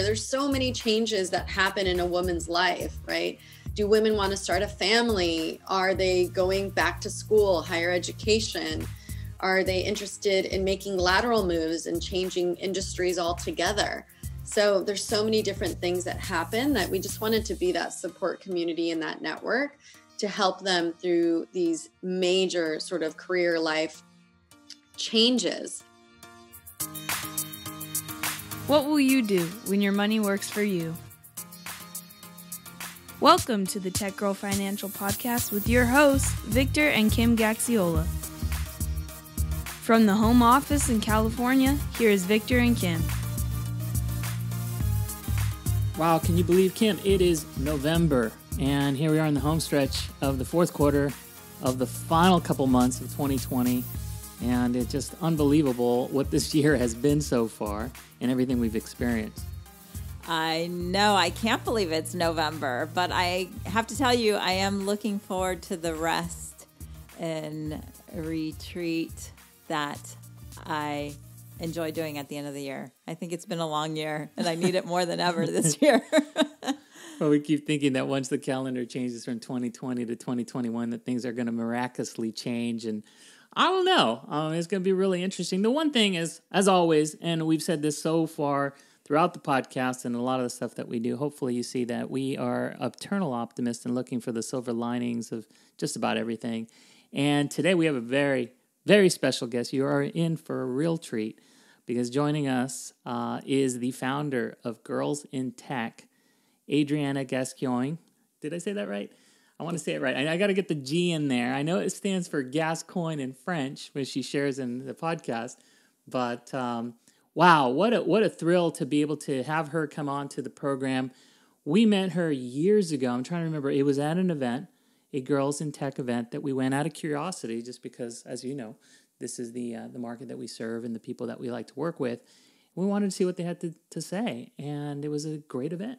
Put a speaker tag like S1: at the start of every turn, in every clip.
S1: There's so many changes that happen in a woman's life, right? Do women want to start a family? Are they going back to school, higher education? Are they interested in making lateral moves and changing industries altogether? So there's so many different things that happen that we just wanted to be that support community and that network to help them through these major sort of career life changes.
S2: What will you do when your money works for you? Welcome to the Tech Girl Financial Podcast with your hosts, Victor and Kim Gaxiola. From the home office in California, here is Victor and Kim.
S3: Wow, can you believe, Kim? It is November, and here we are in the home stretch of the fourth quarter of the final couple months of 2020, and it's just unbelievable what this year has been so far and everything we've experienced.
S4: I know, I can't believe it's November, but I have to tell you, I am looking forward to the rest and retreat that I enjoy doing at the end of the year. I think it's been a long year, and I need it more than ever this year.
S3: Well, we keep thinking that once the calendar changes from 2020 to 2021, that things are going to miraculously change, and I don't know. It's going to be really interesting. The one thing is, as always, and we've said this so far throughout the podcast and a lot of the stuff that we do, hopefully you see that we are eternal optimists and looking for the silver linings of just about everything. And today we have a very, very special guest. You are in for a real treat because joining us is the founder of Girls in Tech, Adriana Gascoigne. Did I say that right? I want to say it right. I got to get the G in there. I know it stands for Gascoigne in French, which she shares in the podcast. But wow, what a thrill to be able to have her come on to the program. We met her years ago. I'm trying to remember. It was at an event, a Girls in Tech event that we went out of curiosity just because, as you know, this is the market that we serve and the people that we like to work with. We wanted to see what they had to say, and it was a great event.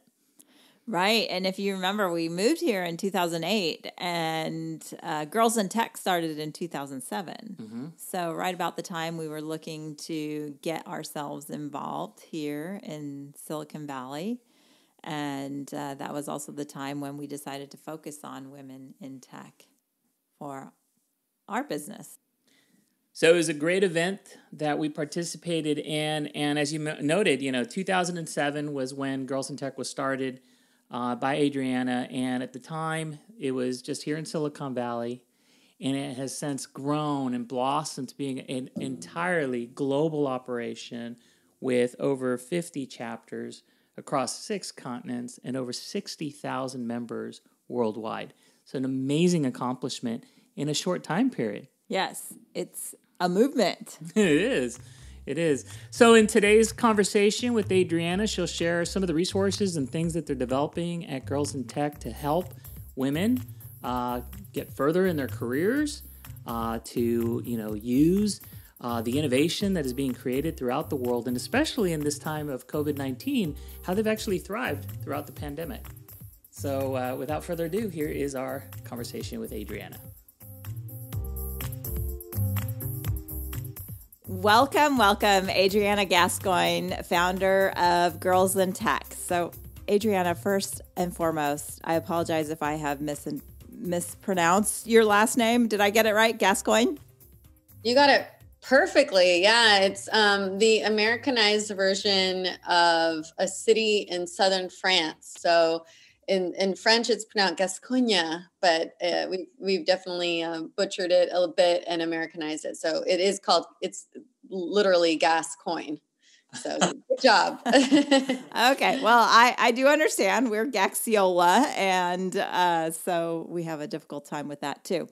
S4: Right. And if you remember, we moved here in 2008 and Girls in Tech started in 2007. Mm-hmm. So right about the time we were looking to get ourselves involved here in Silicon Valley. And that was also the time when we decided to focus on women in tech for our business.
S3: So it was a great event that we participated in. And as you noted, 2007 was when Girls in Tech was started. By Adriana, and at the time, it was just here in Silicon Valley, and it has since grown and blossomed to being an entirely global operation with over 50 chapters across 6 continents and over 60,000 members worldwide. So an amazing accomplishment in a short time period.
S4: Yes, it's a movement.
S3: It is. It is. So in today's conversation with Adriana, she'll share some of the resources and things that they're developing at Girls in Tech to help women get further in their careers, to use the innovation that is being created throughout the world, and especially in this time of COVID-19, how they've actually thrived throughout the pandemic. So without further ado, here is our conversation with Adriana.
S4: Welcome, Adriana Gascoigne, founder of Girls in Tech. So, Adriana, first and foremost, I apologize if I have mispronounced your last name. Did I get it right, Gascoigne?
S1: You got it perfectly. Yeah, it's the Americanized version of a city in southern France. So, in French, it's pronounced Gascoigne, but we've definitely butchered it a bit and Americanized it. So it's literally Gascoigne. So good job.
S4: Okay. Well, I do understand. We're Gaxiola, and so we have a difficult time with that too.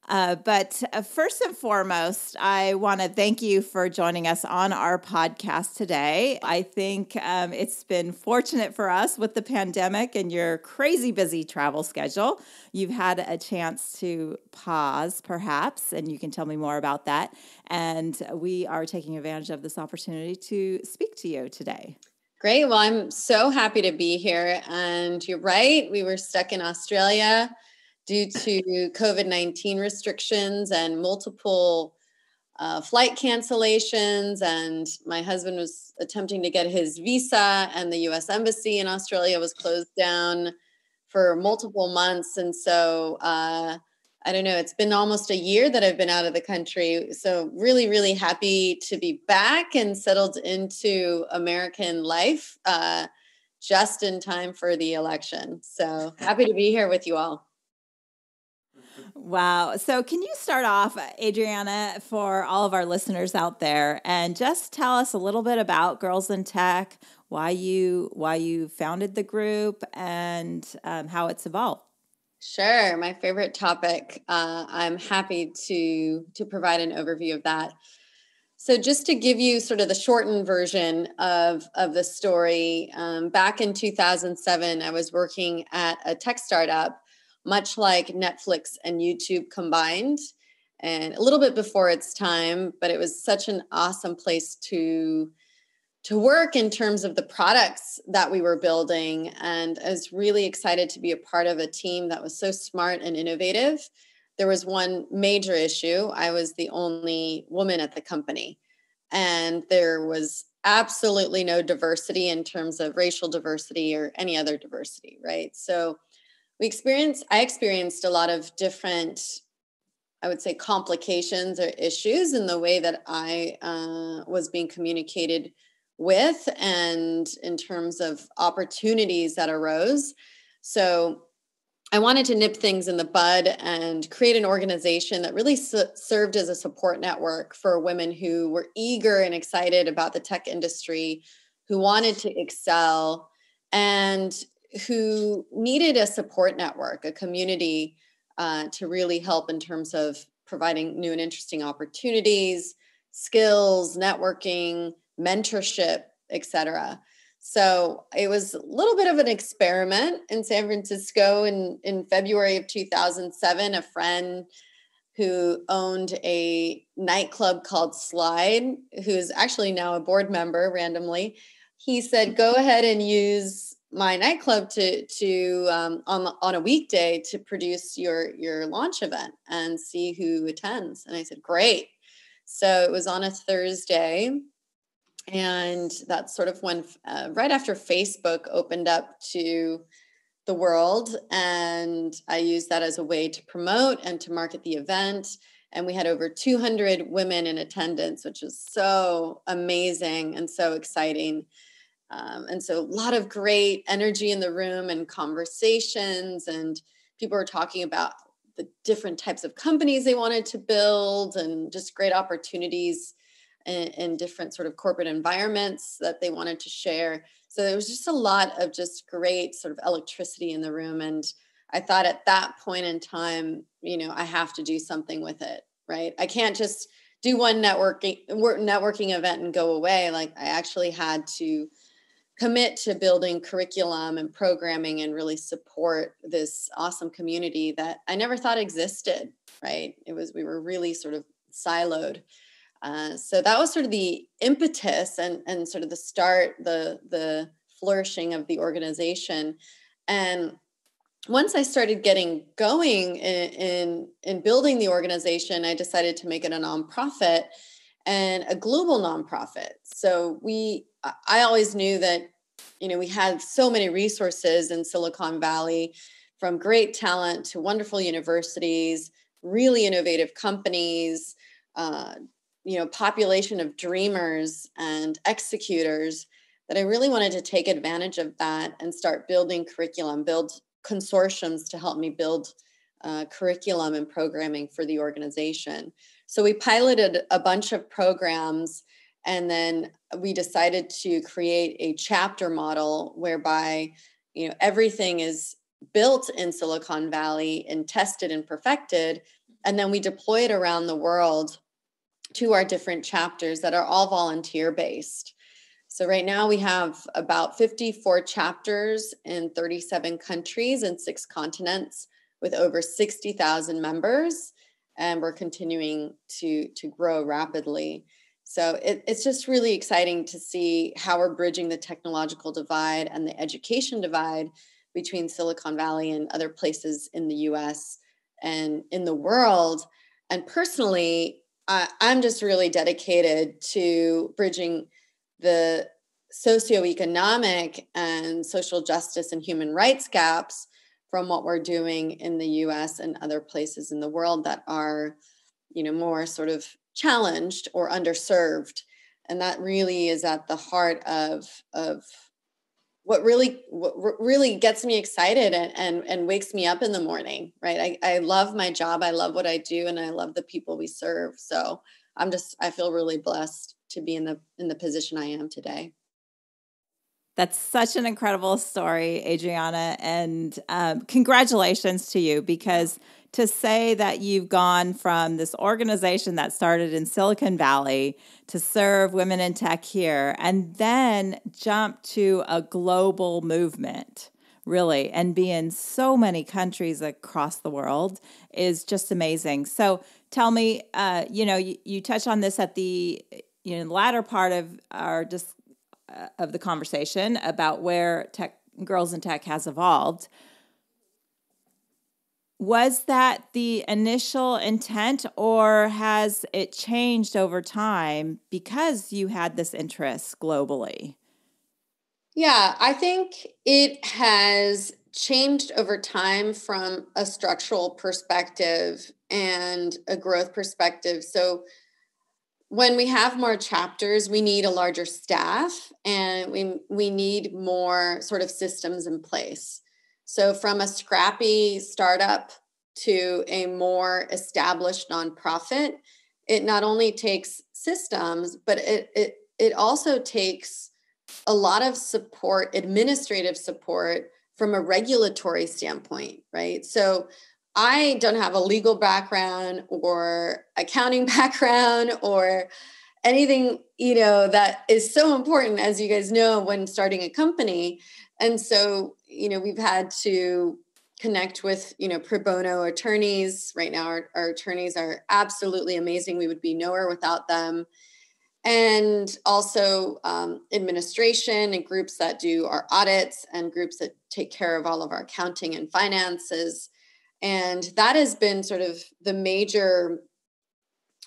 S4: But first and foremost, I want to thank you for joining us on our podcast today. I think it's been fortunate for us with the pandemic and your crazy busy travel schedule. You've had a chance to pause, perhaps, and you can tell me more about that. And we are taking advantage of this opportunity to speak to you today.
S1: Great. Well, I'm so happy to be here. And you're right. We were stuck in Australia due to COVID-19 restrictions and multiple flight cancellations, and my husband was attempting to get his visa, and the U.S. Embassy in Australia was closed down for multiple months. And so I don't know, it's been almost a year that I've been out of the country. So really, really happy to be back and settled into American life just in time for the election. So happy to be here with you all.
S4: Wow. So can you start off, Adriana, for all of our listeners out there, and just tell us a little bit about Girls in Tech, why you founded the group, and how it's evolved?
S1: Sure. My favorite topic. I'm happy to provide an overview of that. So just to give you sort of the shortened version of the story, back in 2007, I was working at a tech startup, much like Netflix and YouTube combined, and a little bit before its time, but it was such an awesome place to work in terms of the products that we were building. And I was really excited to be a part of a team that was so smart and innovative. There was one major issue. I was the only woman at the company, and there was absolutely no diversity in terms of racial diversity or any other diversity, right? So I experienced a lot of different, I would say, complications or issues in the way that I was being communicated with, and in terms of opportunities that arose. So I wanted to nip things in the bud and create an organization that really served as a support network for women who were eager and excited about the tech industry, who wanted to excel, and who needed a support network, a community to really help in terms of providing new and interesting opportunities, skills, networking, mentorship, etc. So it was a little bit of an experiment in San Francisco in February of 2007. A friend who owned a nightclub called Slide, who's actually now a board member randomly, he said, go ahead and use my nightclub on a weekday to produce your launch event and see who attends. And I said, great. So it was on a Thursday. And that's sort of when, right after Facebook opened up to the world. And I used that as a way to promote and to market the event. And we had over 200 women in attendance, which was so amazing and so exciting. And so a lot of great energy in the room and conversations, and people were talking about the different types of companies they wanted to build, and just great opportunities in different sort of corporate environments that they wanted to share. So there was just a lot of just great sort of electricity in the room. And I thought at that point in time, I have to do something with it, right? I can't just do one networking event and go away. Like, I actually had to commit to building curriculum and programming and really support this awesome community that I never thought existed, right? We were really sort of siloed. So that was sort of the impetus and sort of the start, the flourishing of the organization. And once I started getting going in building the organization, I decided to make it a nonprofit and a global nonprofit. So I always knew that, we had so many resources in Silicon Valley, from great talent to wonderful universities, really innovative companies, population of dreamers and executors, that I really wanted to take advantage of that and start building curriculum, build consortiums to help me build curriculum and programming for the organization. So we piloted a bunch of programs, and then we decided to create a chapter model whereby, everything is built in Silicon Valley and tested and perfected. And then we deploy it around the world to our different chapters that are all volunteer-based. So right now we have about 54 chapters in 37 countries and 6 continents with over 60,000 members, and we're continuing to grow rapidly. So it's just really exciting to see how we're bridging the technological divide and the education divide between Silicon Valley and other places in the US and in the world. And personally, I'm just really dedicated to bridging the socioeconomic and social justice and human rights gaps from what we're doing in the US and other places in the world that are, more sort of challenged or underserved. And that really is at the heart of what really gets me excited and wakes me up in the morning, right? I love my job. I love what I do, and I love the people we serve. So I feel really blessed to be in the position I am today.
S4: That's such an incredible story, Adriana, and congratulations to you, because to say that you've gone from this organization that started in Silicon Valley to serve women in tech here and then jump to a global movement, really, and be in so many countries across the world is just amazing. So tell me, you touched on this at the latter part of our of the conversation about where Girls in Tech has evolved. Was that the initial intent, or has it changed over time because you had this interest globally?
S1: Yeah, I think it has changed over time from a structural perspective and a growth perspective. So when we have more chapters, we need a larger staff, and we need more sort of systems in place. So from a scrappy startup to a more established nonprofit, it not only takes systems, but it also takes a lot of support, administrative support from a regulatory standpoint, right? So I don't have a legal background or accounting background or anything, that is so important, as you guys know, when starting a company. And so, we've had to connect with, pro bono attorneys. Right now, our attorneys are absolutely amazing. We would be nowhere without them. And also administration and groups that do our audits and groups that take care of all of our accounting and finances. And that has been sort of the major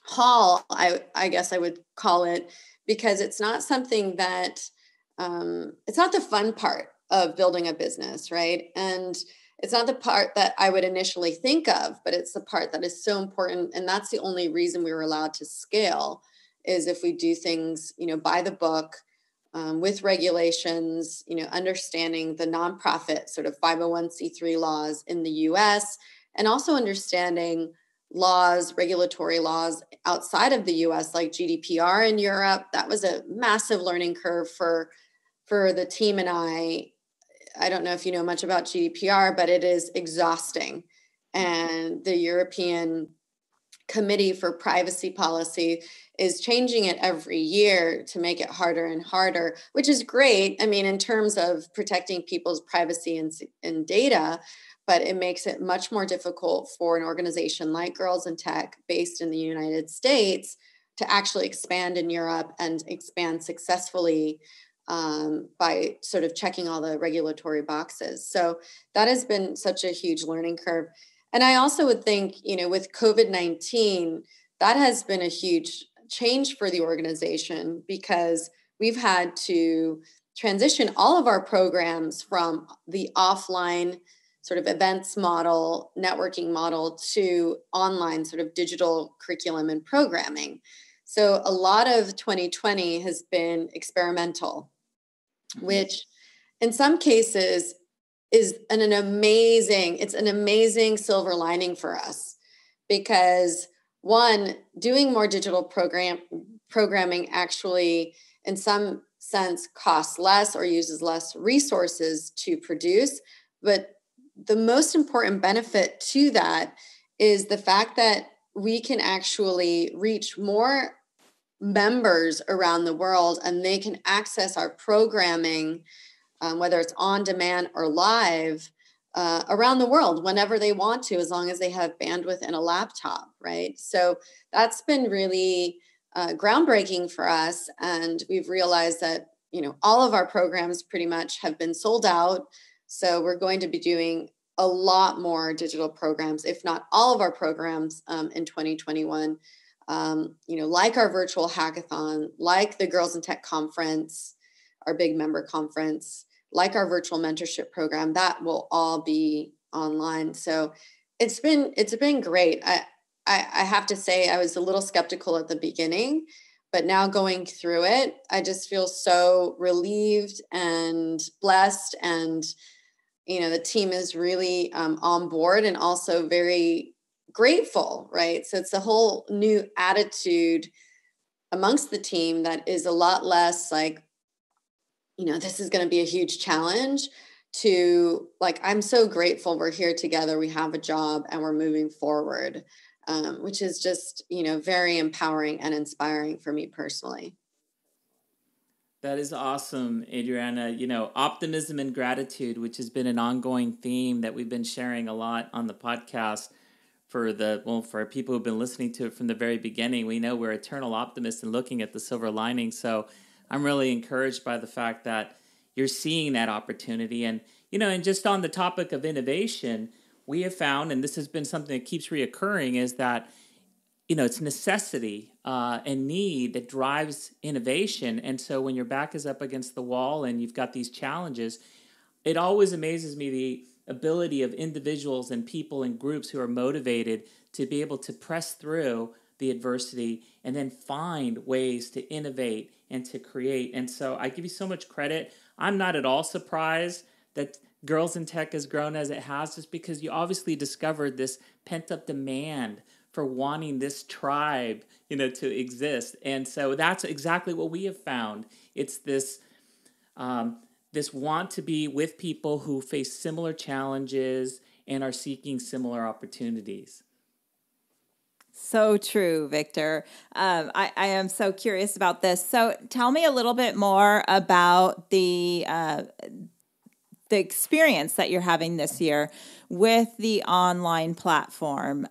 S1: haul, I guess I would call it, because it's not something that, it's not the fun part of building a business, right? And it's not the part that I would initially think of, but it's the part that is so important. And that's the only reason we were allowed to scale, is if we do things, by the book, with regulations, understanding the nonprofit sort of 501c3 laws in the US, and also understanding regulatory laws outside of the US, like GDPR in Europe. That was a massive learning curve for the team and I. I don't know if you know much about GDPR, but it is exhausting. And the European Committee for Privacy Policy is changing it every year to make it harder and harder, which is great. I mean, in terms of protecting people's privacy and data, but it makes it much more difficult for an organization like Girls in Tech, based in the United States, to actually expand in Europe and expand successfully by sort of checking all the regulatory boxes. So that has been such a huge learning curve. And I also would think, with COVID-19, that has been a huge change for the organization, because we've had to transition all of our programs from the offline sort of events model, networking model, to online sort of digital curriculum and programming. So a lot of 2020 has been experimental, which in some cases is an amazing silver lining for us, because one, doing more digital programming actually in some sense costs less or uses less resources to produce. But the most important benefit to that is the fact that we can actually reach more members around the world, and they can access our programming, whether it's on demand or live, around the world whenever they want to, as long as they have bandwidth and a laptop, right? So that's been really groundbreaking for us. And we've realized that, all of our programs pretty much have been sold out. So we're going to be doing a lot more digital programs, if not all of our programs, in 2021. like our virtual hackathon, like the Girls in Tech conference, our big member conference, like our virtual mentorship program, that will all be online. So it's been great. I have to say I was a little skeptical at the beginning, but now going through it, I just feel so relieved and blessed. And, the team is really on board and also very grateful, right? So it's a whole new attitude amongst the team that is a lot less like, this is going to be a huge challenge, to like, I'm so grateful we're here together, we have a job and we're moving forward, which is just, very empowering and inspiring for me personally.
S3: That is awesome, Adriana. Optimism and gratitude, which has been an ongoing theme that we've been sharing a lot on the podcast for people who've been listening to it from the very beginning. We know we're eternal optimists and looking at the silver lining. So I'm really encouraged by the fact that you're seeing that opportunity. And, and just on the topic of innovation, we have found, and this has been something that keeps reoccurring, is that, it's necessity and need that drives innovation. And so when your back is up against the wall and you've got these challenges, it always amazes me the ability of individuals and people and groups who are motivated to be able to press through the adversity and then find ways to innovate and to create. And so I give you so much credit. I'm not at all surprised that Girls in Tech has grown as it has, just because you obviously discovered this pent-up demand for wanting this tribe, to exist. And so that's exactly what we have found. It's this this want to be with people who face similar challenges and are seeking similar opportunities.
S4: So true, Victor. I am so curious about this. So tell me a little bit more about the experience that you're having this year with the online platform.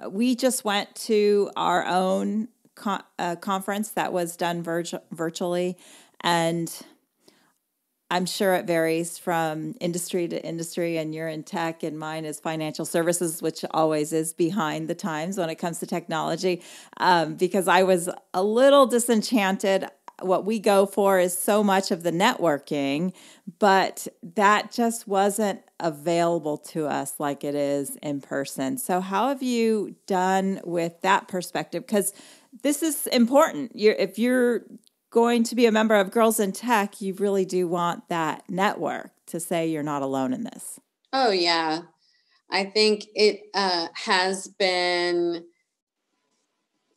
S4: We just went to our own conference that was done virtually, and I'm sure it varies from industry to industry, and you're in tech and mine is financial services, which always is behind the times when it comes to technology, because I was a little disenchanted. What we go for is so much of the networking, but that just wasn't available to us like it is in person. So how have you done with that perspective? Because this is important. If you're going to be a member of Girls in Tech, you really do want that network to say you're not alone in this.
S1: Oh, yeah. I think it has been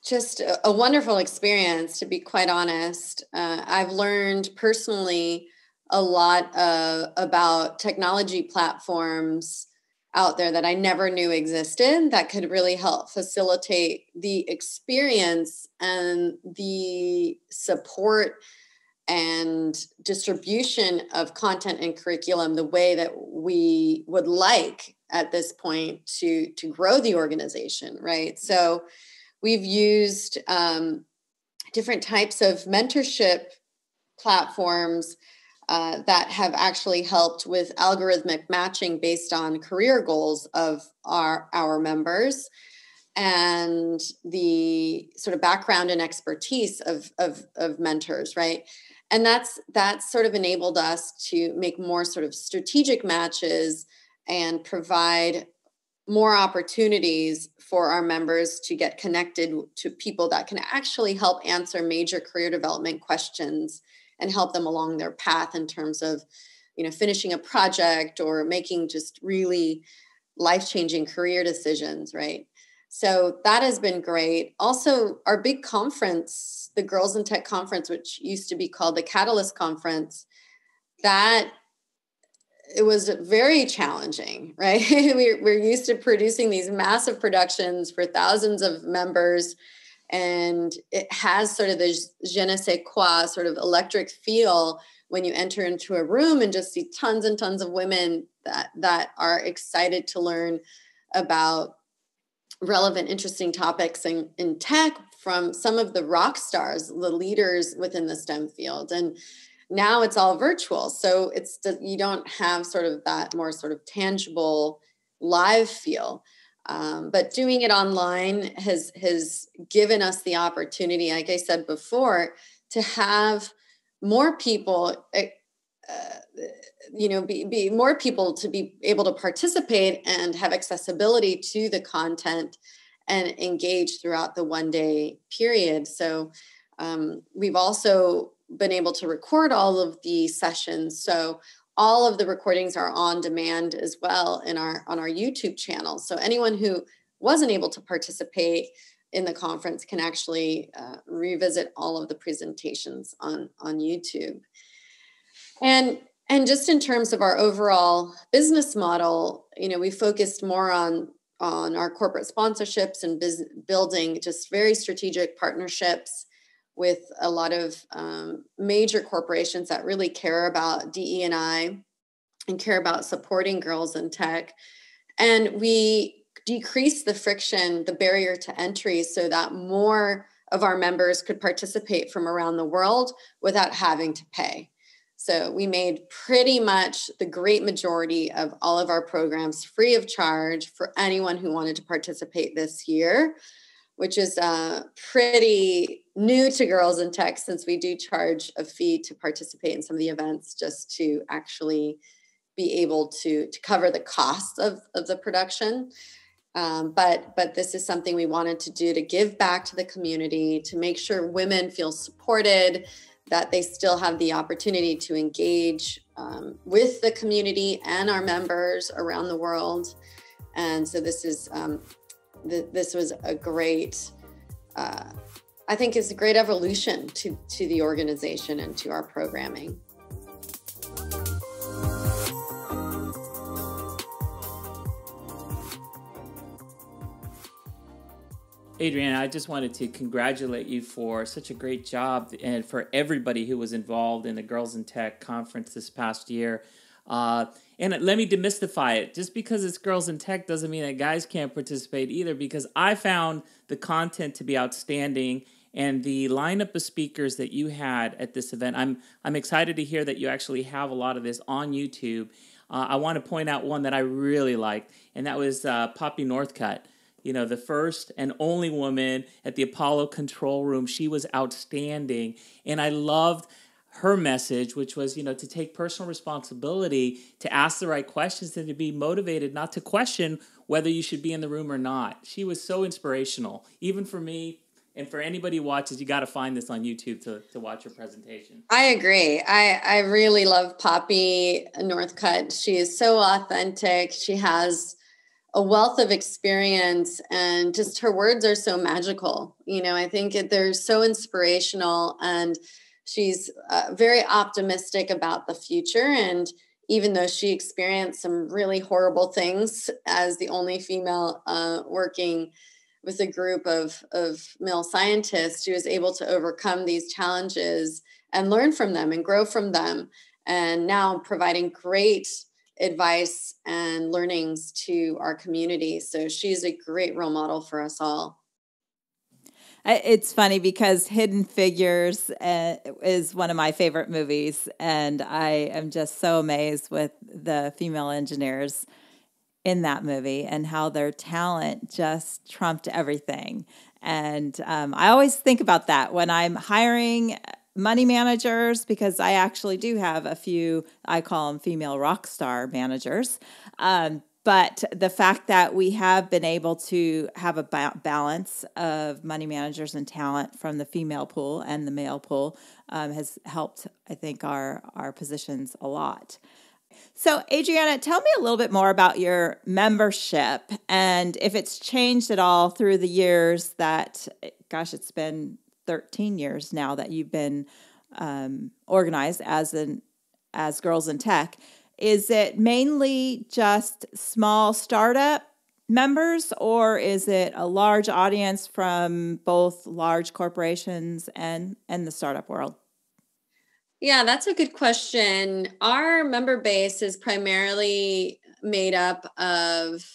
S1: just a wonderful experience, to be quite honest. I've learned personally a lot about technology platforms out there that I never knew existed that could really help facilitate the experience and the support and distribution of content and curriculum the way that we would like at this point to grow the organization, right? So we've used different types of mentorship platforms that have actually helped with algorithmic matching based on career goals of our members and the sort of background and expertise of mentors, right? And that's sort of enabled us to make more sort of strategic matches and provide more opportunities for our members to get connected to people that can actually help answer major career development questions and help them along their path in terms of, finishing a project or making just really life-changing career decisions, right? So that has been great. Also, our big conference, the Girls in Tech Conference, which used to be called the Catalyst Conference, that it was very challenging, right? We're used to producing these massive productions for thousands of members, and it has sort of the je ne sais quoi sort of electric feel when you enter into a room and just see tons and tons of women that are excited to learn about relevant, interesting topics in tech from some of the rock stars, the leaders within the STEM field. And now it's all virtual. So you don't have sort of that more sort of tangible live feel. But doing it online has given us the opportunity, like I said before, to have more people, be more people to be able to participate and have accessibility to the content and engage throughout the 1-day period. So we've also been able to record all of the sessions. So all of the recordings are on demand as well on our YouTube channel. So anyone who wasn't able to participate in the conference can actually revisit all of the presentations on YouTube. And just in terms of our overall business model, we focused more on our corporate sponsorships and building just very strategic partnerships with a lot of major corporations that really care about DE&I and care about supporting girls in tech. And we decreased the friction, the barrier to entry, so that more of our members could participate from around the world without having to pay. So we made pretty much the great majority of all of our programs free of charge for anyone who wanted to participate this year, which is pretty new to Girls in Tech, since we do charge a fee to participate in some of the events just to actually be able to cover the cost of the production. But this is something we wanted to do to give back to the community, to make sure women feel supported, that they still have the opportunity to engage with the community and our members around the world. And so this is this was a great, I think it's a great evolution to the organization and to our programming.
S3: Adriana, I just wanted to congratulate you for such a great job, and for everybody who was involved in the Girls in Tech conference this past year. And let me demystify it. Just because it's Girls in Tech doesn't mean that guys can't participate either, because I found the content to be outstanding, and the lineup of speakers that you had at this event. I'm excited to hear that you actually have a lot of this on YouTube. I want to point out one that I really liked, and that was Poppy Northcutt. The first and only woman at the Apollo control room. She was outstanding. And I loved her message, which was, to take personal responsibility, to ask the right questions, and to be motivated not to question whether you should be in the room or not. She was so inspirational, even for me. And for anybody who watches, you got to find this on YouTube to watch her presentation.
S1: I agree. I really love Poppy Northcutt. She is so authentic. She has a wealth of experience, and just her words are so magical. I think they're so inspirational, and she's very optimistic about the future. And even though she experienced some really horrible things as the only female working with a group of male scientists, she was able to overcome these challenges and learn from them and grow from them. And now providing great advice and learnings to our community. So she's a great role model for us all.
S4: It's funny because Hidden Figures is one of my favorite movies, and I am just so amazed with the female engineers in that movie and how their talent just trumped everything. And I always think about that when I'm hiring money managers, because I actually do have a few, I call them female rock star managers. But the fact that we have been able to have a balance of money managers and talent from the female pool and the male pool has helped, I think, our positions a lot. So, Adriana, tell me a little bit more about your membership and if it's changed at all through the years that, gosh, it's been 13 years now that you've been organized as Girls in Tech. Is it mainly just small startup members, or is it a large audience from both large corporations and the startup world?
S1: Yeah, that's a good question. Our member base is primarily made up of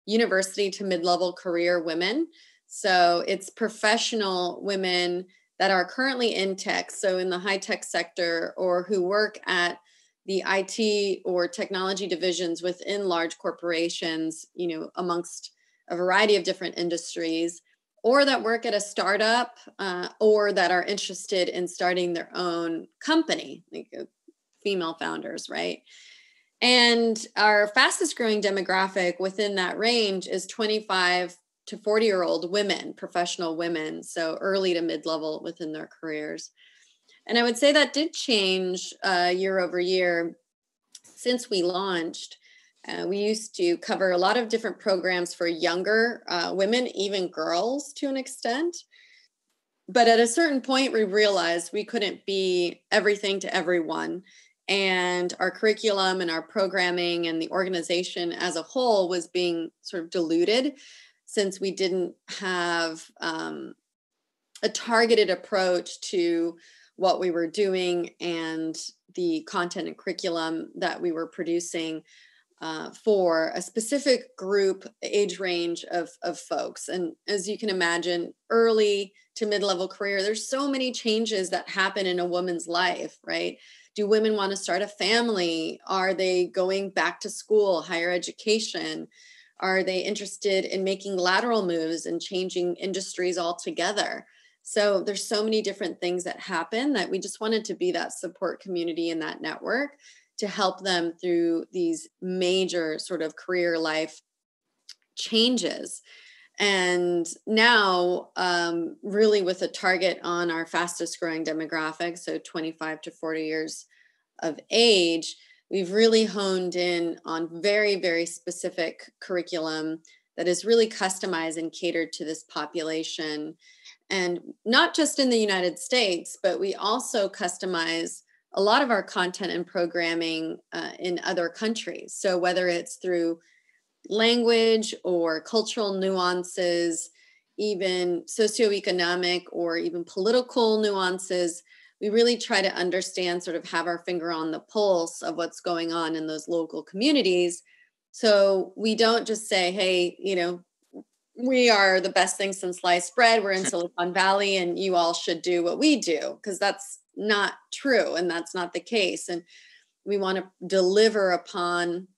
S1: university to mid-level career women. So it's professional women that are currently in tech, so in the high-tech sector, or who work at the IT or technology divisions within large corporations, amongst a variety of different industries, or that work at a startup, or that are interested in starting their own company, like female founders, right? And our fastest growing demographic within that range is 25 to 40-year-old women, professional women, so early to mid-level within their careers. And I would say that did change year over year since we launched. We used to cover a lot of different programs for younger women, even girls to an extent. But at a certain point, we realized we couldn't be everything to everyone. And our curriculum and our programming and the organization as a whole was being sort of diluted, since we didn't have a targeted approach to what we were doing and the content and curriculum that we were producing for a specific group, age range of folks. And as you can imagine, early to mid-level career, there's so many changes that happen in a woman's life, right? Do women want to start a family? Are they going back to school, higher education? Are they interested in making lateral moves and changing industries altogether? So there's so many different things that happen that we just wanted to be that support community and that network to help them through these major sort of career life changes. And now, really with a target on our fastest growing demographic, so 25 to 40 years of age, we've really honed in on very, very specific curriculum that is really customized and catered to this population. And not just in the United States, but we also customize a lot of our content and programming in other countries. So whether it's through language or cultural nuances, even socioeconomic or even political nuances, we really try to understand, sort of have our finger on the pulse of what's going on in those local communities. So we don't just say, hey, we are the best thing since sliced bread. We're in Silicon Valley and you all should do what we do, because that's not true and that's not the case. And we want to deliver upon,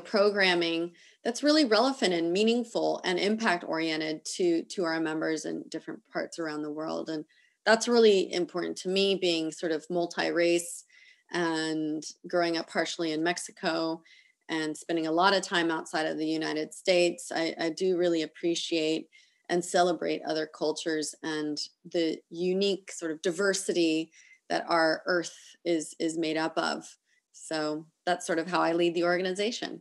S1: programming that's really relevant and meaningful and impact oriented to our members in different parts around the world. And that's really important to me, being sort of multi-race and growing up partially in Mexico and spending a lot of time outside of the United States. I do really appreciate and celebrate other cultures and the unique sort of diversity that our earth is made up of. So that's sort of how I lead the organization.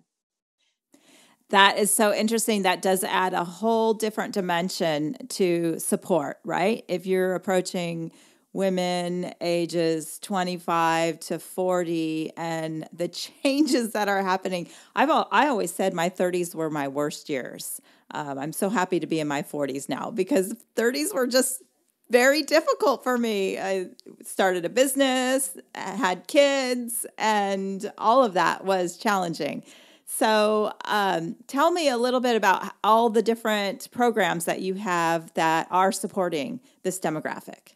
S4: That is so interesting. That does add a whole different dimension to support, right? If you're approaching women ages 25 to 40 and the changes that are happening. I always said my 30s were my worst years. I'm so happy to be in my 40s now, because 30s were just very difficult for me. I started a business, had kids, and all of that was challenging. So tell me a little bit about all the different programs that you have that are supporting this demographic.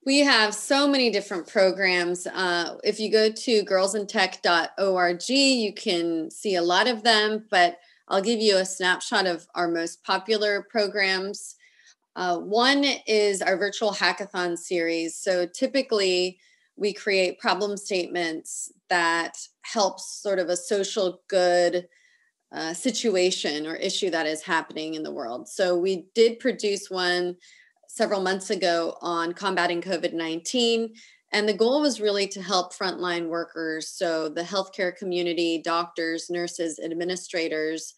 S1: We have so many different programs. If you go to girlsintech.org, you can see a lot of them, but I'll give you a snapshot of our most popular programs. One is our virtual hackathon series. So typically we create problem statements that helps sort of a social good situation or issue that is happening in the world. So we did produce one several months ago on combating COVID-19. And the goal was really to help frontline workers, so the healthcare community, doctors, nurses, administrators,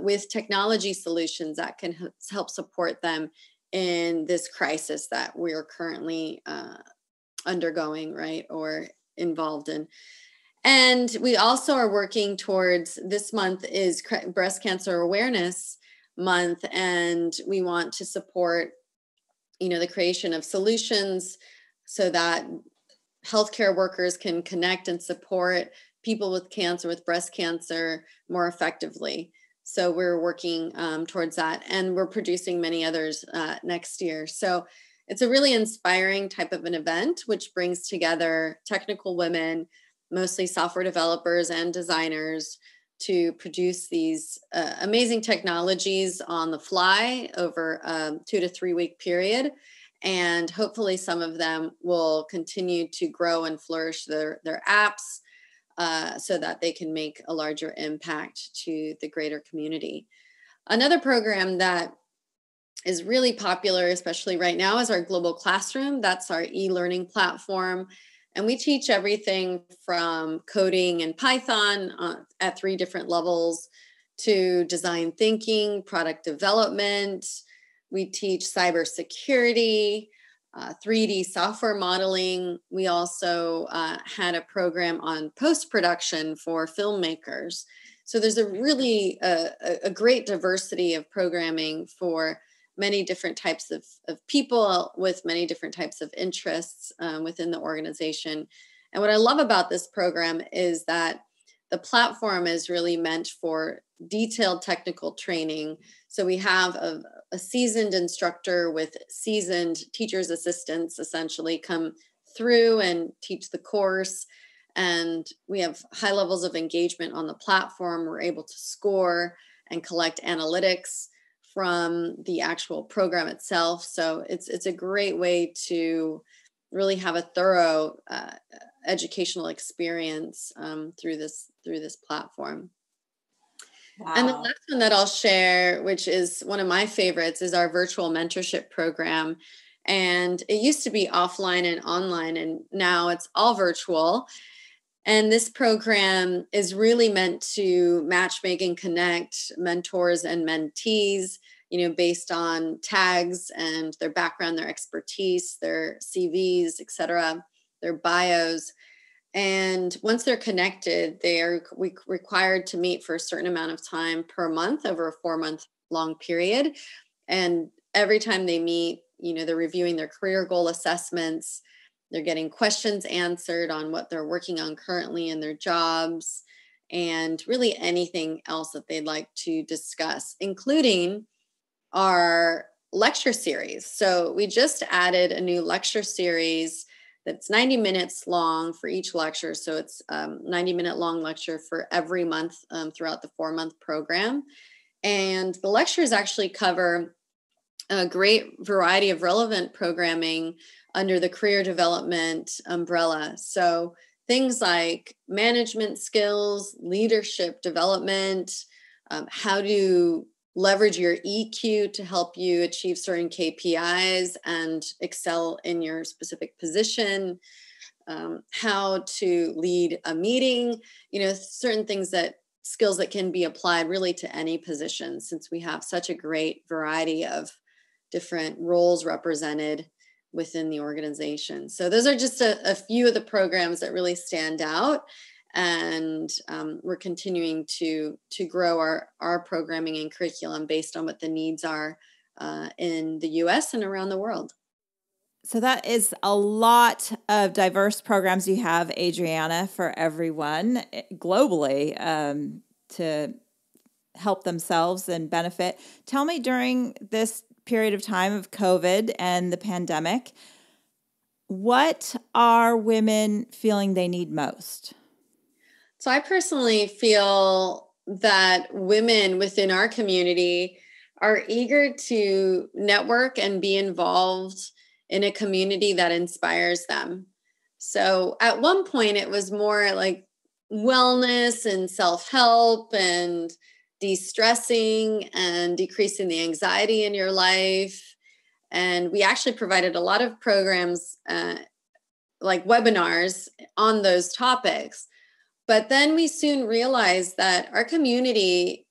S1: with technology solutions that can help support them in this crisis that we're currently undergoing, right, or involved in. And we also are working towards, this month is Breast Cancer Awareness Month, and we want to support the creation of solutions so that healthcare workers can connect and support people with cancer, with breast cancer, more effectively. So we're working towards that, and we're producing many others next year. So it's a really inspiring type of an event, which brings together technical women, mostly software developers and designers, to produce these amazing technologies on the fly over a 2 to 3 week period. And hopefully some of them will continue to grow and flourish their apps so that they can make a larger impact to the greater community. Another program that is really popular, especially right now, is our Global Classroom. That's our e-learning platform. And we teach everything from coding in Python at 3 different levels to design thinking, product development. We teach cybersecurity, 3D software modeling. We also had a program on post-production for filmmakers. So there's a really a great diversity of programming for many different types of people with many different types of interests within the organization. And what I love about this program is that the platform is really meant for detailed technical training. So we have a seasoned instructor with seasoned teacher's assistants essentially come through and teach the course. And we have high levels of engagement on the platform. We're able to score and collect analytics from the actual program itself. So it's a great way to really have a thorough educational experience through this platform. Wow. And the last one that I'll share, which is one of my favorites, is our virtual mentorship program. And it used to be offline and online, and now it's all virtual. And this program is really meant to matchmake and connect mentors and mentees, based on tags and their background, their expertise, their CVs, et cetera, their bios. And once they're connected, they are required to meet for a certain amount of time per month over a 4-month long period. And every time they meet, they're reviewing their career goal assessments. They're getting questions answered on what they're working on currently in their jobs and really anything else that they'd like to discuss, including our lecture series. So we just added a new lecture series that's 90 minutes long for each lecture. So it's 90-minute long lecture for every month throughout the 4-month program. And the lectures actually cover a great variety of relevant programming under the career development umbrella. So things like management skills, leadership development, how to leverage your EQ to help you achieve certain KPIs and excel in your specific position, how to lead a meeting, certain skills that can be applied really to any position, since we have such a great variety of different roles represented within the organization. So those are just a few of the programs that really stand out. And we're continuing to grow our programming and curriculum based on what the needs are in the U.S. and around the world.
S4: So that is a lot of diverse programs you have, Adriana, for everyone globally to help themselves and benefit. Tell me, during this period of time of COVID and the pandemic, what are women feeling they need most?
S1: So I personally feel that women within our community are eager to network and be involved in a community that inspires them. So at one point, it was more like wellness and self-help and de-stressing and decreasing the anxiety in your life. And we actually provided a lot of programs like webinars on those topics. But then we soon realized that our community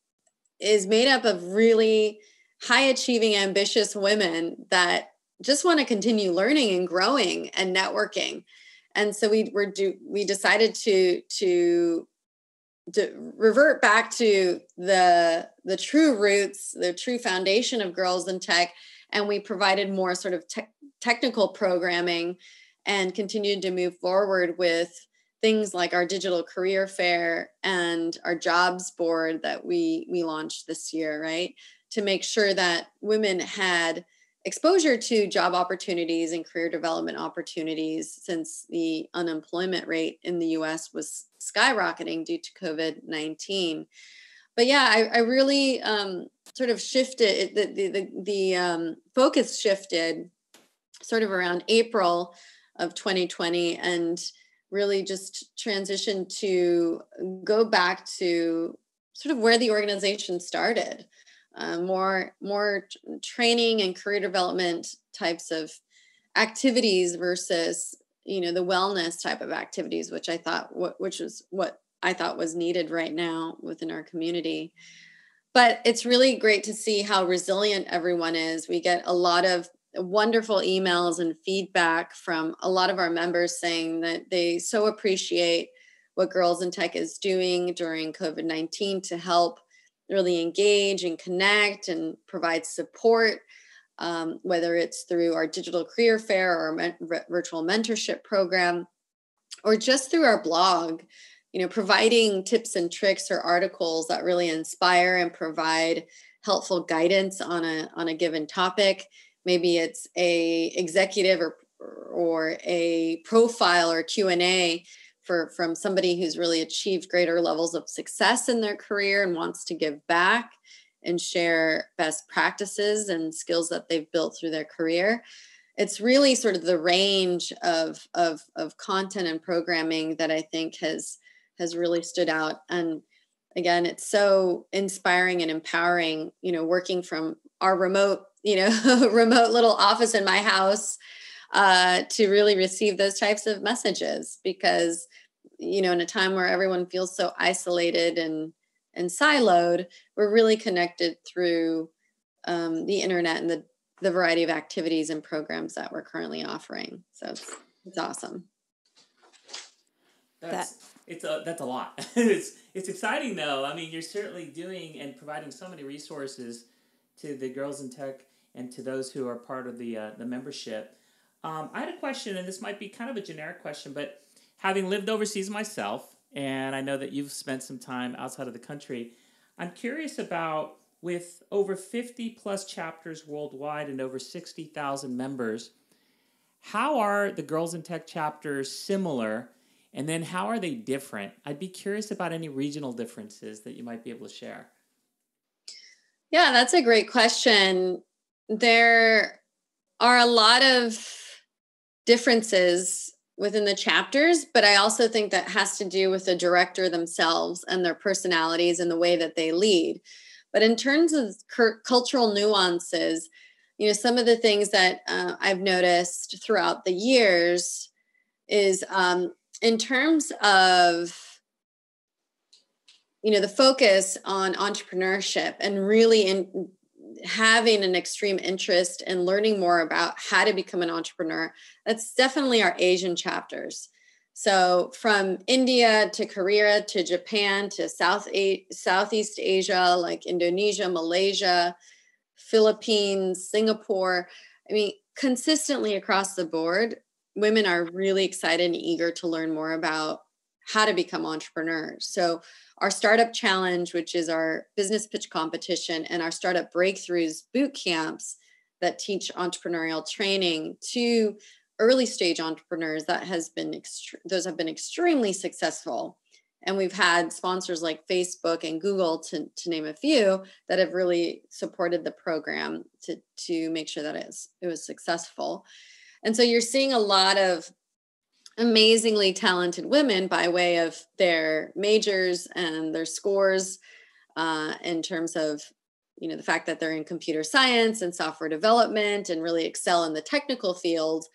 S1: is made up of really high-achieving, ambitious women that just want to continue learning and growing and networking. And so we decided to revert back to the true roots, the true foundation of Girls in Tech, and we provided more sort of technical programming and continued to move forward with things like our digital career fair and our jobs board that we launched this year, right? To make sure that women had exposure to job opportunities and career development opportunities, since the unemployment rate in the US was skyrocketing due to COVID-19. But yeah, I really sort of shifted, the focus shifted sort of around April of 2020, and really just transitioned to go back to sort of where the organization started. More training and career development types of activities versus, the wellness type of activities, which was what I thought was needed right now within our community. But it's really great to see how resilient everyone is. We get a lot of wonderful emails and feedback from a lot of our members saying that they so appreciate what Girls in Tech is doing during COVID-19 to help really engage and connect and provide support, whether it's through our digital career fair or virtual mentorship program, or just through our blog, providing tips and tricks or articles that really inspire and provide helpful guidance on a given topic. Maybe it's a executive or a profile or Q&A from somebody who's really achieved greater levels of success in their career and wants to give back and share best practices and skills that they've built through their career. It's really sort of the range of content and programming that I think has really stood out. And again, it's so inspiring and empowering, working from our remote little office in my house, to really receive those types of messages, because, in a time where everyone feels so isolated and siloed, we're really connected through the internet and the variety of activities and programs that we're currently offering. So it's awesome.
S3: That's a lot. It's exciting though. I mean, you're certainly doing and providing so many resources to the Girls in Tech and to those who are part of the membership. I had a question, and this might be kind of a generic question, but having lived overseas myself, and I know that you've spent some time outside of the country, I'm curious about, with over 50 plus chapters worldwide and over 60,000 members, how are the Girls in Tech chapters similar, and then how are they different? I'd be curious about any regional differences that you might be able to share.
S1: Yeah, that's a great question. There are a lot of differences within the chapters, but I also think that has to do with the director themselves and their personalities and the way that they lead. But in terms of cultural nuances, some of the things that I've noticed throughout the years is in terms of the focus on entrepreneurship and really having an extreme interest in learning more about how to become an entrepreneur. That's definitely our Asian chapters. So from India to Korea to Japan to Southeast Asia, like Indonesia, Malaysia, Philippines, Singapore. I mean, consistently across the board, women are really excited and eager to learn more about how to become entrepreneurs. So our Startup Challenge, which is our business pitch competition, and our Startup Breakthroughs boot camps that teach entrepreneurial training to early stage entrepreneurs, those have been extremely successful. And we've had sponsors like Facebook and Google, to name a few, that have really supported the program to make sure that it was successful. And so you're seeing a lot of amazingly talented women by way of their majors and their scores, in terms of, the fact that they're in computer science and software development and really excel in the technical field.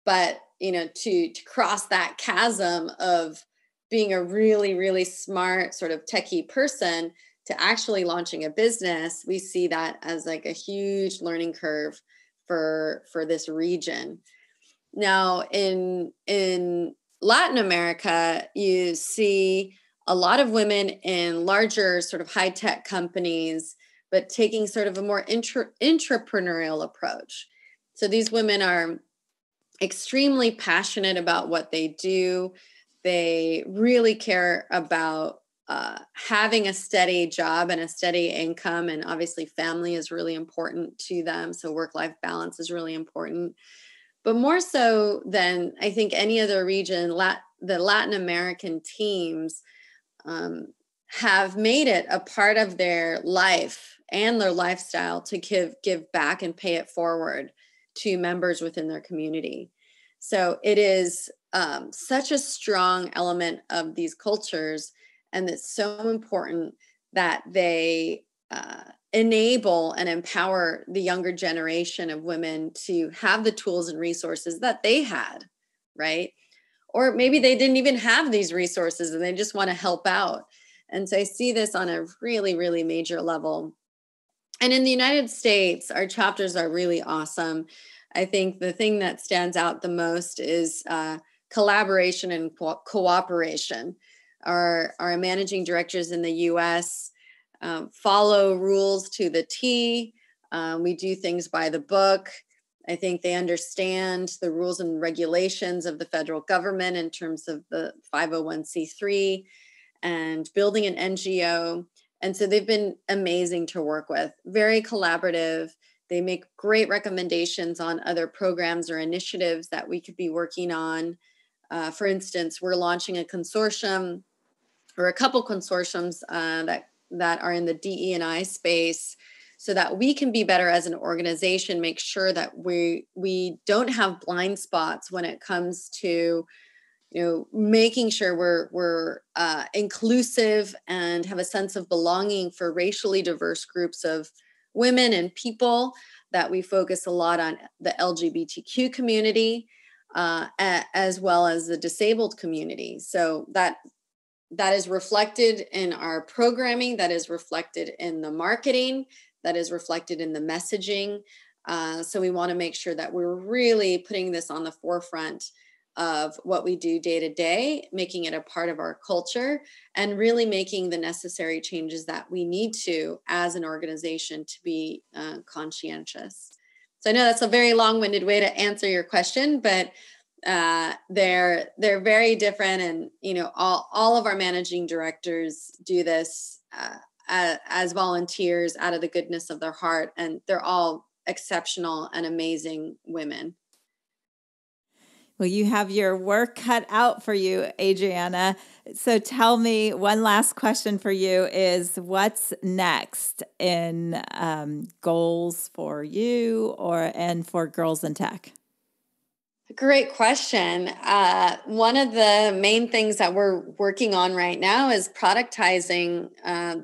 S1: But, to cross that chasm of being a really, really smart sort of techie person to actually launching a business, we see that as like a huge learning curve for this region. Now, in Latin America, you see a lot of women in larger sort of high-tech companies, but taking sort of a more intrapreneurial approach. So these women are extremely passionate about what they do. They really care about having a steady job and a steady income, and obviously family is really important to them. So work-life balance is really important. But more so than I think any other region, the Latin American teams have made it a part of their life and their lifestyle to give back and pay it forward to members within their community. So it is such a strong element of these cultures, and it's so important that they enable and empower the younger generation of women to have the tools and resources that they had, right? Or maybe they didn't even have these resources and they just want to help out. And so I see this on a really, really major level. And in the United States, our chapters are really awesome. I think the thing that stands out the most is collaboration and cooperation. Our managing directors in the US follow rules to the T. We do things by the book. I think they understand the rules and regulations of the federal government in terms of the 501c3 and building an NGO. And so they've been amazing to work with, very collaborative. They make great recommendations on other programs or initiatives that we could be working on. For instance, we're launching a consortium or a couple consortiums that are in the DE&I space so that we can be better as an organization, make sure that we don't have blind spots when it comes to making sure we're inclusive and have a sense of belonging for racially diverse groups of women and people, that we focus a lot on the LGBTQ community as well as the disabled community. So that is reflected in our programming, that is reflected in the marketing, that is reflected in the messaging. So we want to make sure that we're really putting this on the forefront of what we do day to day, making it a part of our culture, and really making the necessary changes that we need to as an organization to be conscientious. So I know that's a very long-winded way to answer your question, but they're very different, and all of our managing directors do this as volunteers out of the goodness of their heart, and they're all exceptional and amazing women.
S4: Well, you have your work cut out for you, Adriana. So tell me, one last question for you is, what's next in goals for you and for Girls in Tech?
S1: Great question. One of the main things that we're working on right now is productizing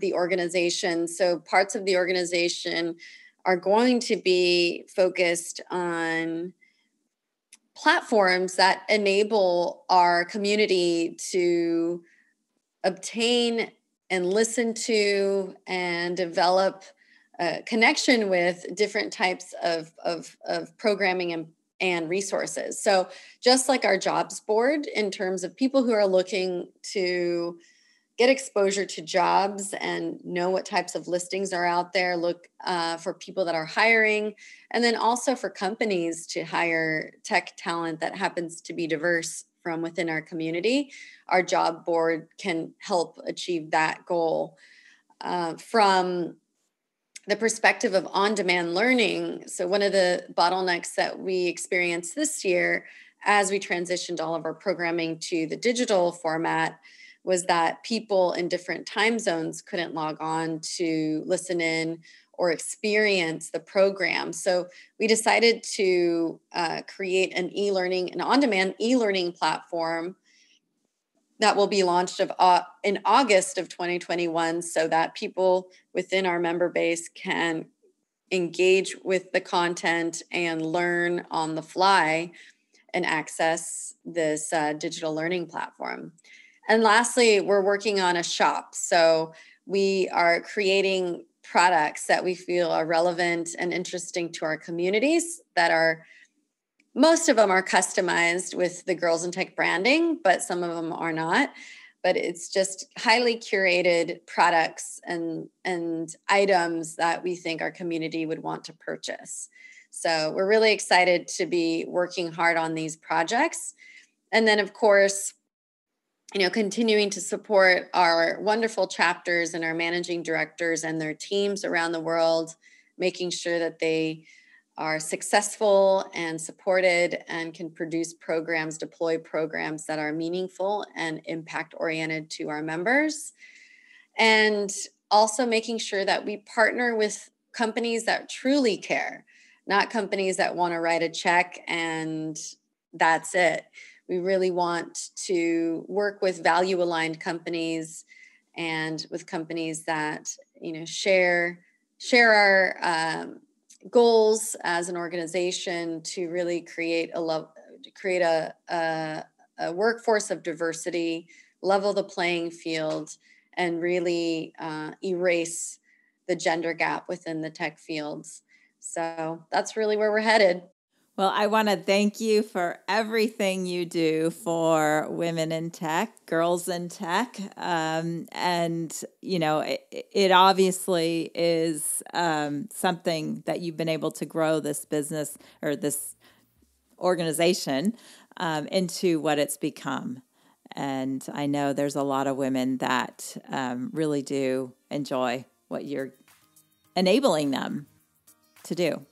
S1: the organization. So parts of the organization are going to be focused on platforms that enable our community to obtain and listen to and develop a connection with different types of programming and resources. So just like our jobs board, in terms of people who are looking to get exposure to jobs and know what types of listings are out there, look for people that are hiring, and then also for companies to hire tech talent that happens to be diverse from within our community. Our job board can help achieve that goal. From the perspective of on-demand learning, so one of the bottlenecks that we experienced this year as we transitioned all of our programming to the digital format was that people in different time zones couldn't log on to listen in or experience the program. So we decided to create an on-demand e-learning platform that will be launched in August of 2021, so that people within our member base can engage with the content and learn on the fly and access this digital learning platform. And lastly, we're working on a shop. So we are creating products that we feel are relevant and interesting to our communities, most of them are customized with the Girls in Tech branding, but some of them are not. But it's just highly curated products and items that we think our community would want to purchase. So we're really excited to be working hard on these projects. And then, of course, continuing to support our wonderful chapters and our managing directors and their teams around the world, making sure that they are successful and supported and can produce programs, deploy programs that are meaningful and impact oriented to our members. And also making sure that we partner with companies that truly care, not companies that want to write a check and that's it. We really want to work with value-aligned companies and with companies that, share our goals as an organization to really create a workforce of diversity, level the playing field, and really erase the gender gap within the tech fields. So that's really where we're headed.
S4: Well, I want to thank you for everything you do for women in tech, girls in tech. It obviously is something that you've been able to grow this business or this organization into what it's become. And I know there's a lot of women that really do enjoy what you're enabling them to do.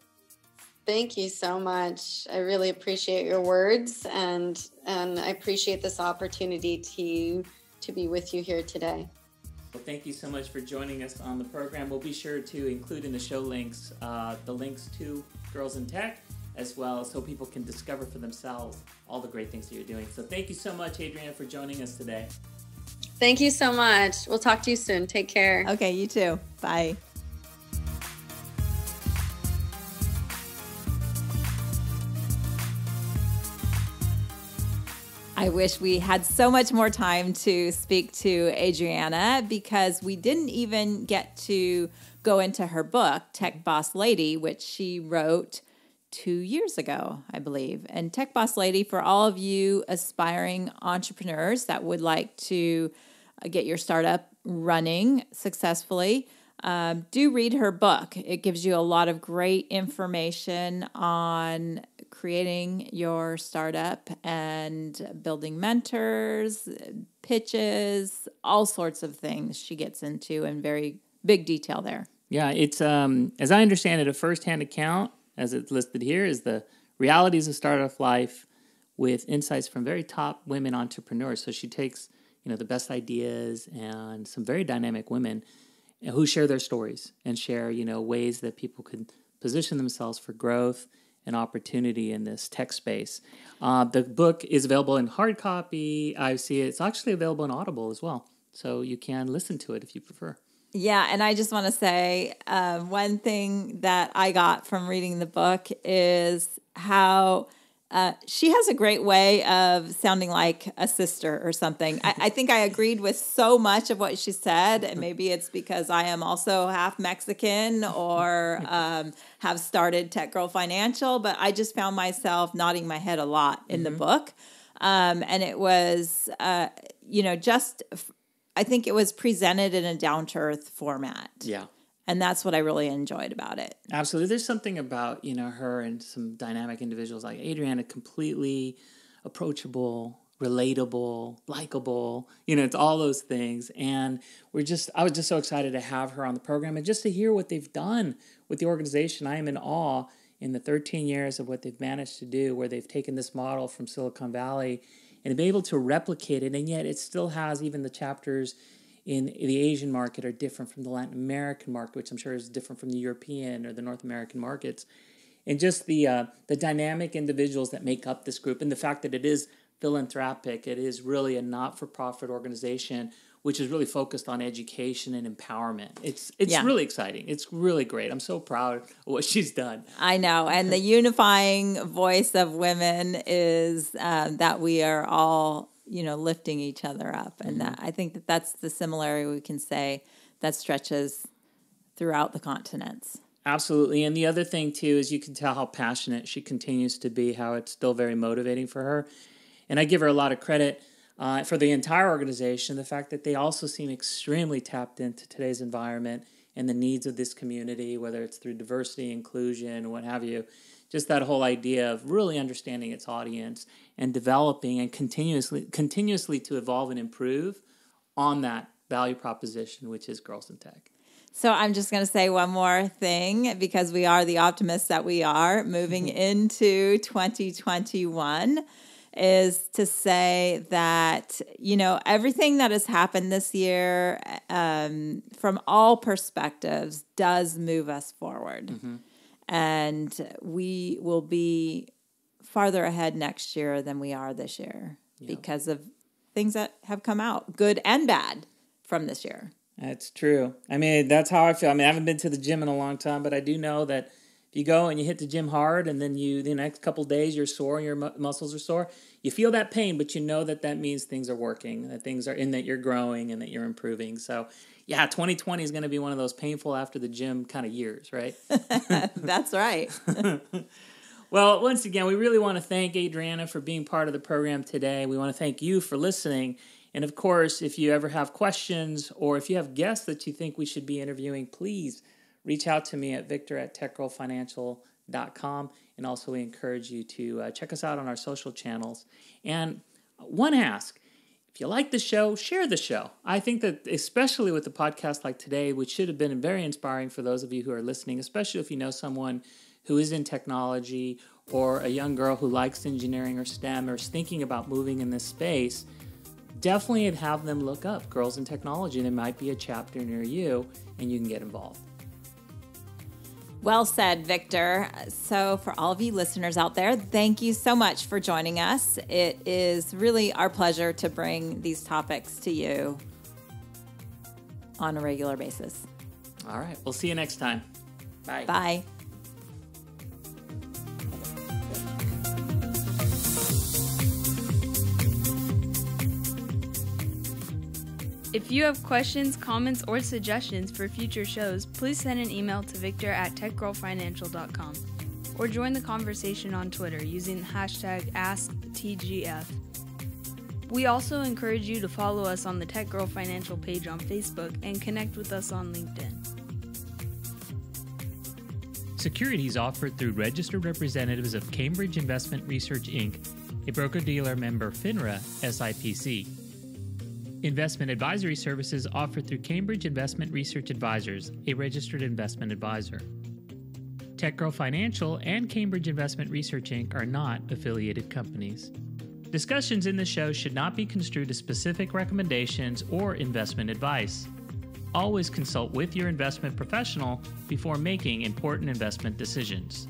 S1: Thank you so much. I really appreciate your words, and I appreciate this opportunity to be with you here today.
S3: Well, thank you so much for joining us on the program. We'll be sure to include in the show links the links to Girls in Tech, as well, so people can discover for themselves all the great things that you're doing. So thank you so much, Adriana, for joining us today.
S1: Thank you so much. We'll talk to you soon. Take care.
S4: Okay, you too. Bye. I wish we had so much more time to speak to Adriana because we didn't even get to go into her book, Tech Boss Lady, which she wrote 2 years ago, I believe. And Tech Boss Lady, for all of you aspiring entrepreneurs that would like to get your startup running successfully, do read her book. It gives you a lot of great information on creating your startup and building mentors, pitches, all sorts of things she gets into in very big detail there.
S3: Yeah, it's, as I understand it, a firsthand account, as it's listed here, is the realities of startup life with insights from very top women entrepreneurs. So she takes, the best ideas and some very dynamic women who share their stories and share, ways that people could position themselves for growth and opportunity in this tech space. The book is available in hard copy. I see it's actually available in Audible as well, so you can listen to it if you prefer.
S4: Yeah, and I just want to say one thing that I got from reading the book is how she has a great way of sounding like a sister or something. I think I agreed with so much of what she said, and maybe it's because I am also half Mexican or have started Tech Girl Financial, but I just found myself nodding my head a lot in the book. And it was, I think it was presented in a down-to-earth format.
S3: Yeah.
S4: And that's what I really enjoyed about it.
S3: Absolutely. There's something about, her and some dynamic individuals like Adriana, completely approachable, relatable, likable. It's all those things. And I was just so excited to have her on the program and just to hear what they've done with the organization. I am in awe in the 13 years of what they've managed to do, where they've taken this model from Silicon Valley and been able to replicate it. And yet it still has even the chapters in the Asian market are different from the Latin American market, which I'm sure is different from the European or the North American markets. And just the dynamic individuals that make up this group, and the fact that it is philanthropic, it is really a not-for-profit organization, which is really focused on education and empowerment. It's really exciting. It's really great. I'm so proud of what she's done.
S4: I know. And the unifying voice of women is that we are all lifting each other up. And I think that's the similarity we can say that stretches throughout the continents.
S3: Absolutely. And the other thing, too, is you can tell how passionate she continues to be, how it's still very motivating for her. And I give her a lot of credit for the entire organization, the fact that they also seem extremely tapped into today's environment and the needs of this community, whether it's through diversity, inclusion, what have you. just that whole idea of really understanding its audience and developing and continuously to evolve and improve on that value proposition, which is Girls in Tech.
S4: So I'm just going to say one more thing, because we are the optimists that we are moving into 2021, is to say that, everything that has happened this year from all perspectives does move us forward. Mm-hmm. And we will be farther ahead next year than we are this year because of things that have come out, good and bad, from this year.
S3: That's true. I mean, that's how I feel. I mean, I haven't been to the gym in a long time, but I do know that if you go and you hit the gym hard and then the next couple of days you're sore and your muscles are sore, you feel that pain, but you know that means things are working, that things are in, that you're growing and that you're improving. So, 2020 is going to be one of those painful after the gym kind of years, right?
S4: That's right.
S3: Well, once again, we really want to thank Adriana for being part of the program today. We want to thank you for listening. And of course, if you ever have questions or if you have guests that you think we should be interviewing, please reach out to me at victor@techgirlfinancial.com. And also we encourage you to check us out on our social channels. And one ask, if you like the show, share the show. I think that especially with a podcast like today, which should have been very inspiring for those of you who are listening, especially if you know someone who is in technology or a young girl who likes engineering or STEM or is thinking about moving in this space, definitely have them look up Girls in Technology. There might be a chapter near you and you can get involved.
S4: Well said, Victor. So for all of you listeners out there, thank you so much for joining us. It is really our pleasure to bring these topics to you on a regular basis.
S3: All right. We'll see you next time. Bye.
S4: Bye.
S2: If you have questions, comments, or suggestions for future shows, please send an email to victor@techgirlfinancial.com or join the conversation on Twitter using the hashtag AskTGF. We also encourage you to follow us on the Tech Girl Financial page on Facebook and connect with us on LinkedIn.
S5: Securities offered through registered representatives of Cambridge Investment Research, Inc., a broker-dealer member FINRA SIPC. Investment advisory services offered through Cambridge Investment Research Advisors, a registered investment advisor. Tech Girl Financial and Cambridge Investment Research, Inc. are not affiliated companies. Discussions in the show should not be construed as specific recommendations or investment advice. Always consult with your investment professional before making important investment decisions.